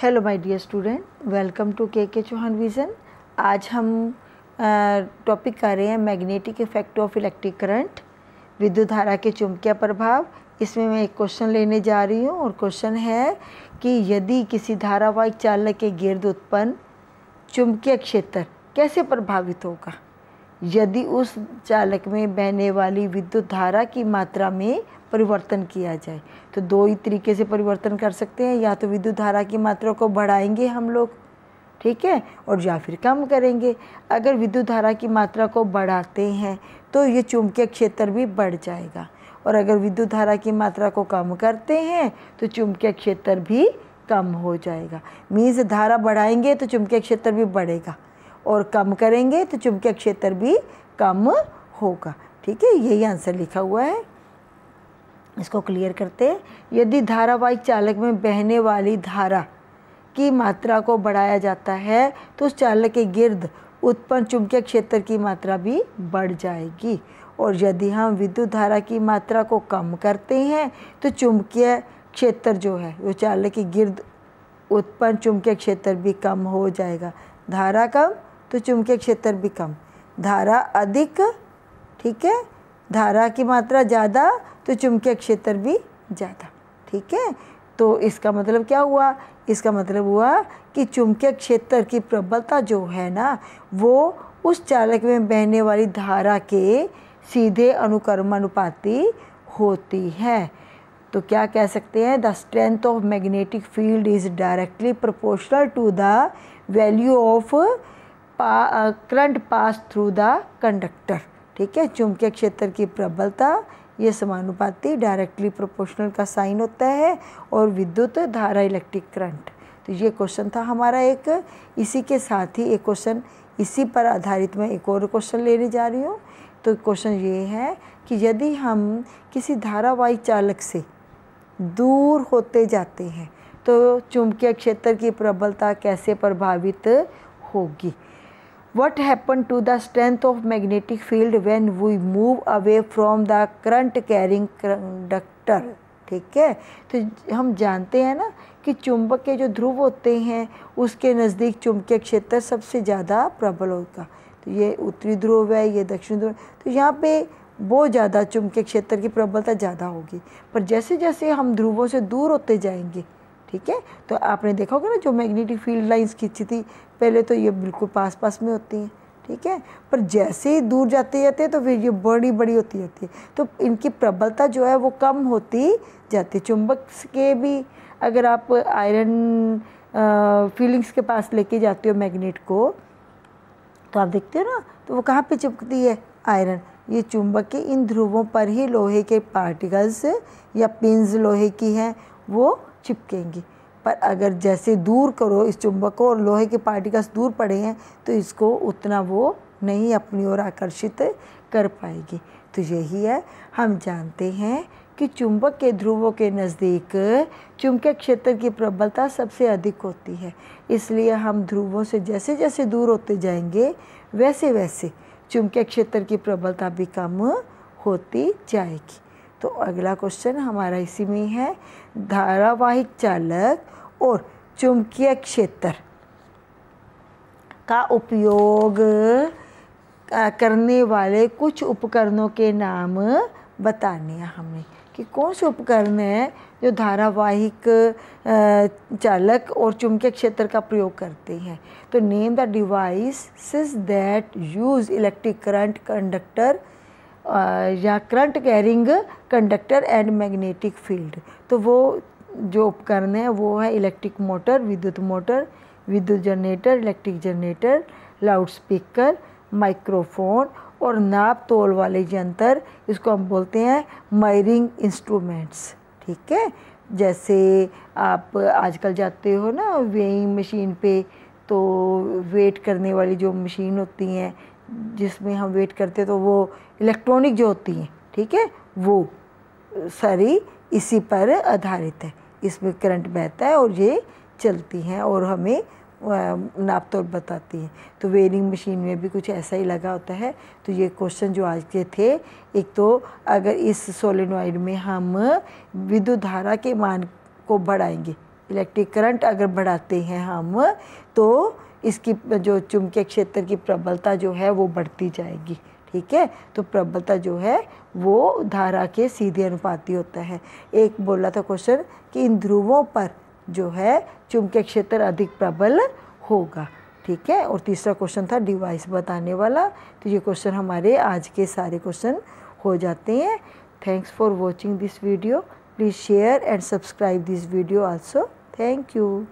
Hello my dear student, welcome to K Chauhan vision. आज हम topic कर रहे हैं magnetic effect of electric current, विद्युत धारा के चुंबकीय प्रभाव। इसमें मैं एक क्वेश्चन लेने जा रही हूँ और क्वेश्चन है कि यदि किसी धारावाहिक चालक के गिर्द उत्पन्न चुंबकीय क्षेत्र कैसे प्रभावित होगा यदि उस चालक में बहने वाली विद्युत धारा की मात्रा में परिवर्तन किया जाए। तो दो ही तरीके से परिवर्तन कर सकते हैं, या तो विद्युत धारा की मात्रा को बढ़ाएंगे हम लोग, ठीक है, और या फिर कम करेंगे। अगर विद्युत धारा की मात्रा को बढ़ाते हैं तो ये चुंबकीय क्षेत्र भी बढ़ जाएगा, और अगर विद्युत धारा की मात्रा को कम करते हैं तो चुंबकीय क्षेत्र भी कम हो जाएगा। मीन्स धारा बढ़ाएंगे तो चुंबकीय क्षेत्र भी बढ़ेगा, और कम करेंगे तो चुंबकीय क्षेत्र भी कम होगा। ठीक है, यही आंसर लिखा हुआ है। इसको क्लियर करते हैं। यदि धारावाहिक चालक में बहने वाली धारा की मात्रा को बढ़ाया जाता है तो उस चालक के गिर्द उत्पन्न चुंबकीय क्षेत्र की मात्रा भी बढ़ जाएगी, और यदि हम विद्युत धारा की मात्रा को कम करते हैं तो चुंबकीय क्षेत्र जो है वो चालक के गिर्द उत्पन्न चुंबकीय क्षेत्र भी कम हो जाएगा। धारा कम तो चुंबकीय क्षेत्र भी कम, धारा अधिक, ठीक है, धारा की मात्रा ज़्यादा तो चुंबकीय क्षेत्र भी ज़्यादा। ठीक है, तो इसका मतलब क्या हुआ? इसका मतलब हुआ कि चुंबकीय क्षेत्र की प्रबलता जो है ना वो उस चालक में बहने वाली धारा के सीधे अनुक्रमानुपाती होती है। तो क्या कह सकते हैं? The strength of magnetic field is directly proportional to the value of current pass through the conductor. ठीक है, चुंबकीय क्षेत्र की प्रबलता ये समानुपाती डायरेक्टली प्रोपोर्शनल का साइन होता है, और विद्युत धारा इलेक्ट्रिक करंट। तो ये क्वेश्चन था हमारा एक। इसी के साथ ही एक क्वेश्चन इसी पर आधारित मैं एक और क्वेश्चन लेने जा रही हूँ। तो क्वेश्चन ये है कि यदि हम किसी धारावाहिक चालक से दूर होते जाते हैं तो चुंबकीय क्षेत्र की प्रबलता कैसे प्रभावित होगी? What happened to the strength of magnetic field when we move away from the current carrying conductor? ठीक है, तो हम जानते हैं ना कि चुंबक के जो ध्रुव होते हैं उसके नज़दीक चुंबकीय क्षेत्र सबसे ज़्यादा प्रबल होगा। तो ये उत्तरी ध्रुव है, ये दक्षिणी ध्रुव, तो यहाँ पे बहुत ज़्यादा चुंबकीय क्षेत्र की प्रबलता ज़्यादा होगी। पर जैसे जैसे हम ध्रुवों से दूर होते जाएंगे, ठीक है, तो आपने देखा होगा ना जो मैग्नेटिक फील्ड लाइंस खींची थी पहले तो ये बिल्कुल पास पास में होती हैं, ठीक है, पर जैसे ही दूर जाते जाते हैं तो फिर ये बड़ी बड़ी होती जाती है, तो इनकी प्रबलता जो है वो कम होती जाती है। चुंबक के भी अगर आप आयरन फीलिंग्स के पास लेके जाते हो मैग्नेट को, तो आप देखते हो ना तो वो कहाँ पे चिपकती है? आयरन। ये चुंबक के इन ध्रुवों पर ही लोहे के पार्टिकल्स या पिन्स लोहे की हैं वो चिपकेंगी। पर अगर जैसे दूर करो इस चुंबक को और लोहे के पार्टिकल्स दूर पड़े हैं तो इसको उतना वो नहीं अपनी ओर आकर्षित कर पाएगी। तो यही है, हम जानते हैं कि चुंबक के ध्रुवों के नज़दीक चुंबकीय क्षेत्र की प्रबलता सबसे अधिक होती है, इसलिए हम ध्रुवों से जैसे जैसे दूर होते जाएंगे वैसे वैसे चुंबकीय क्षेत्र की प्रबलता भी कम होती जाएगी। तो अगला क्वेश्चन हमारा इसी में है, धारावाहिक चालक और चुंबकीय क्षेत्र का उपयोग करने वाले कुछ उपकरणों के नाम बताने हैं हमने कि कौन से उपकरण हैं जो धारावाहिक चालक और चुंबकीय क्षेत्र का प्रयोग करते हैं। तो name the devices that use electric current conductor या current carrying conductor and magnetic field. तो वो जो उपकरण है वो है इलेक्ट्रिक मोटर, विद्युत जनरेटर, electric generator, loudspeaker, microphone और नाप तोल वाले यंत्र। इसको हम बोलते हैं मेजरिंग इंस्ट्रूमेंट्स। ठीक है, जैसे आप आजकल जाते हो ना वेइंग मशीन पे, तो वेट करने वाली जो मशीन होती हैं जिसमें हम वेट करते तो वो इलेक्ट्रॉनिक जो होती हैं, ठीक है, वो सारी इसी पर आधारित है। इसमें करंट बहता है और ये चलती हैं और हमें नाप तोल बताती हैं। तो वेयरिंग मशीन में भी कुछ ऐसा ही लगा होता है। तो ये क्वेश्चन जो आज के थे, एक तो अगर इस सोलेनॉइड में हम विद्युत धारा के मान को बढ़ाएंगे, इलेक्ट्रिक करंट अगर बढ़ाते हैं हम तो इसकी जो चुंबकीय क्षेत्र की प्रबलता जो है वो बढ़ती जाएगी। ठीक है, तो प्रबलता जो है वो धारा के सीधे अनुपाती होता है। एक बोला था क्वेश्चन कि इन ध्रुवों पर जो है चुंबकीय क्षेत्र अधिक प्रबल होगा। ठीक है, और तीसरा क्वेश्चन था डिवाइस बताने वाला। तो ये क्वेश्चन हमारे आज के सारे क्वेश्चन हो जाते हैं। Thanks for watching this video. Please share and subscribe this video also. Thank you.